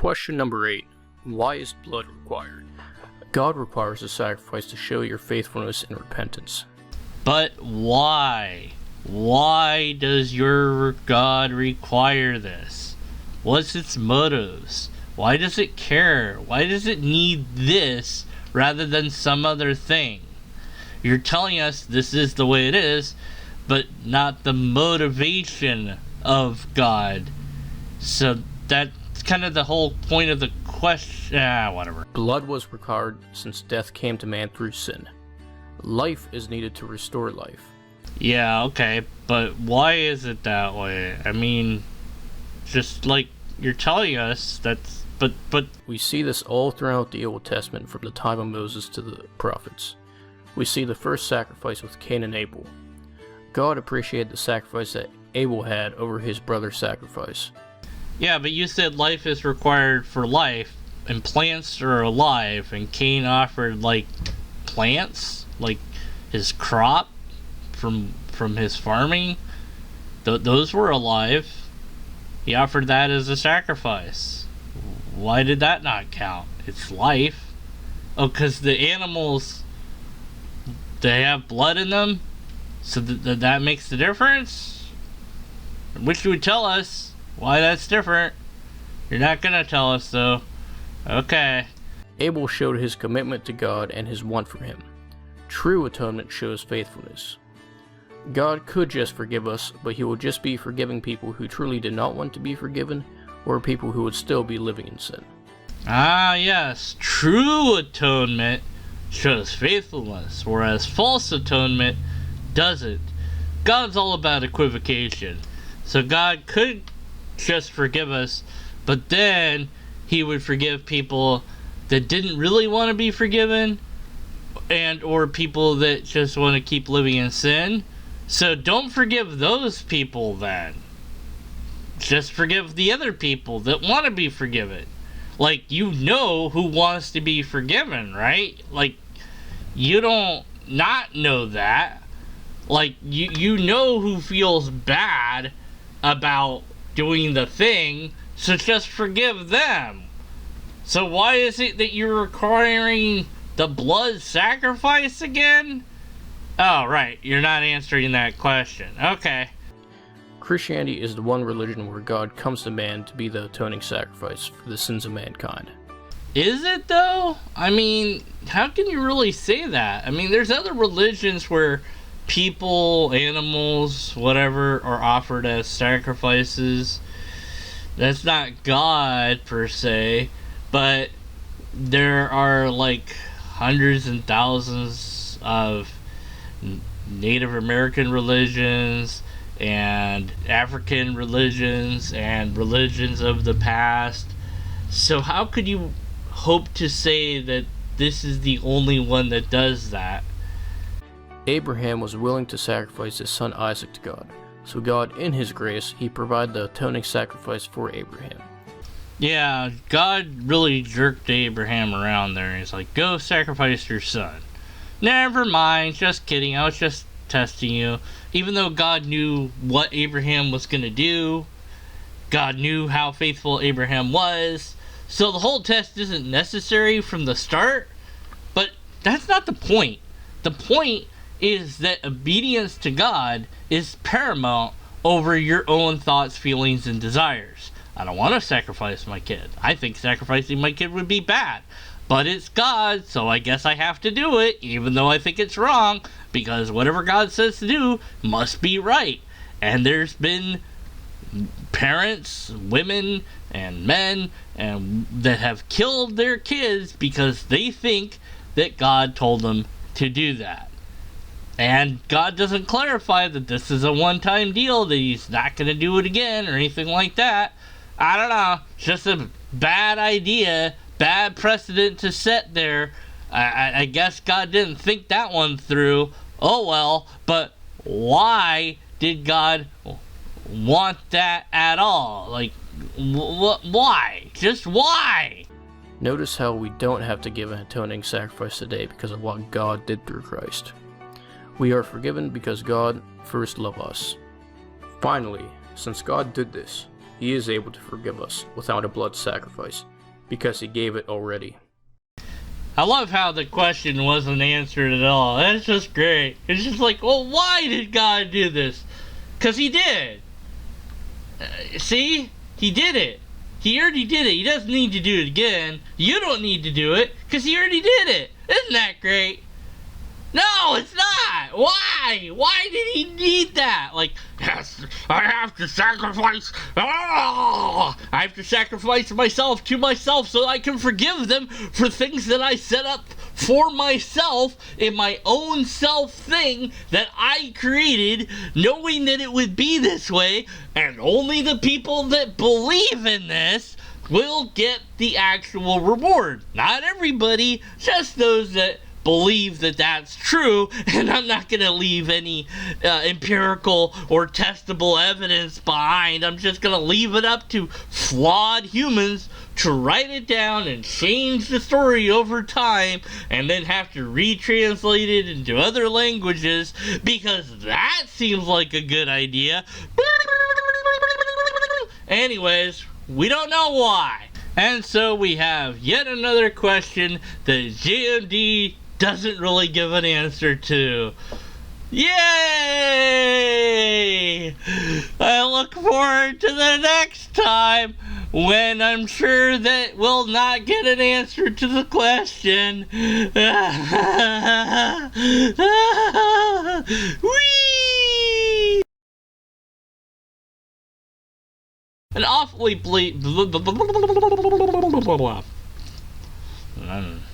Question number 8. Why is blood required? God requires a sacrifice to show your faithfulness and repentance. But why? Why does your God require this? What's its motives? Why does it care? Why does it need this rather than some other thing? You're telling us this is the way it is, but not the motivation of God. So that's kind of the whole point of the question. Whatever. Blood was required since death came to man through sin. Life is needed to restore life. Yeah, okay, but why is it that way? I mean, just like you're telling us, that's... But we see this all throughout the Old Testament, from the time of Moses to the prophets. We see the first sacrifice with Cain and Abel. God appreciated the sacrifice that Abel had over his brother's sacrifice. Yeah, but you said life is required for life, and plants are alive, and Cain offered, like, plants? Like, his crop from his farming? Those were alive. He offered that as a sacrifice. Why did that not count? It's life. Oh, because the animals, they have blood in them? So that makes the difference? I wish you would tell us why that's different. You're not gonna tell us, though. Okay. Abel showed his commitment to God and his want for him. True atonement shows faithfulness. God could just forgive us, but he will just be forgiving people who truly did not want to be forgiven, or people who would still be living in sin. Ah, yes. True atonement shows faithfulness, whereas false atonement doesn't. God's all about equivocation. So God could just forgive us, but then he would forgive people that didn't really want to be forgiven, and or people that just want to keep living in sin. So don't forgive those people then. Just forgive the other people that want to be forgiven. Like, you know who wants to be forgiven, right? Like, you don't not know that. Like, you know who feels bad about doing the thing, so just forgive them. So why is it that you're requiring the blood sacrifice again? Oh, right, you're not answering that question. Okay. Christianity is the one religion where God comes to man to be the atoning sacrifice for the sins of mankind. Is it, though? I mean, how can you really say that? I mean, there's other religions where people, animals, whatever, are offered as sacrifices. That's not God, per se, but there are, like, hundreds and thousands of Native American religions, and African religions, and religions of the past. So how could you hope to say that this is the only one that does that? Abraham was willing to sacrifice his son Isaac to God. So God, in his grace, he provided the atoning sacrifice for Abraham. Yeah, God really jerked Abraham around there. He's like, go sacrifice your son. Never mind, just kidding, I was just testing you. Even though God knew what Abraham was going to do, God knew how faithful Abraham was, so the whole test isn't necessary from the start, but that's not the point. The point is that obedience to God is paramount over your own thoughts, feelings, and desires. I don't want to sacrifice my kid. I think sacrificing my kid would be bad. But it's God, so I guess I have to do it, even though I think it's wrong, because whatever God says to do must be right. And there's been parents, women, and men and that have killed their kids because they think that God told them to do that. And God doesn't clarify that this is a one-time deal, that he's not going to do it again or anything like that. I don't know, it's just a bad idea, bad precedent to set there. I guess God didn't think that one through. Oh well, but why did God want that at all? Like, why? Just why? Notice how we don't have to give an atoning sacrifice today because of what God did through Christ. We are forgiven because God first loved us. Finally, since God did this, he is able to forgive us without a blood sacrifice. because he gave it already. I love how the question wasn't answered at all. That's just great. It's just like, well, why did God do this? Because he did. See? He did it. He already did it. He doesn't need to do it again. You don't need to do it because he already did it. Isn't that great? No, it's not. Why? Why did he need that? Like, yes, I have to sacrifice. I have to sacrifice myself to myself so I can forgive them for things that I set up for myself in my own self thing that I created, knowing that it would be this way, and only the people that believe in this will get the actual reward. Not everybody, just those that believe that that's true, and I'm not going to leave any empirical or testable evidence behind. I'm just going to leave it up to flawed humans to write it down and change the story over time and then have to retranslate it into other languages because that seems like a good idea. Anyways, we don't know why. And so we have yet another question that JMD doesn't really give an answer to. Yay! I look forward to the next time when I'm sure that we'll not get an answer to the question. Whee! An awfully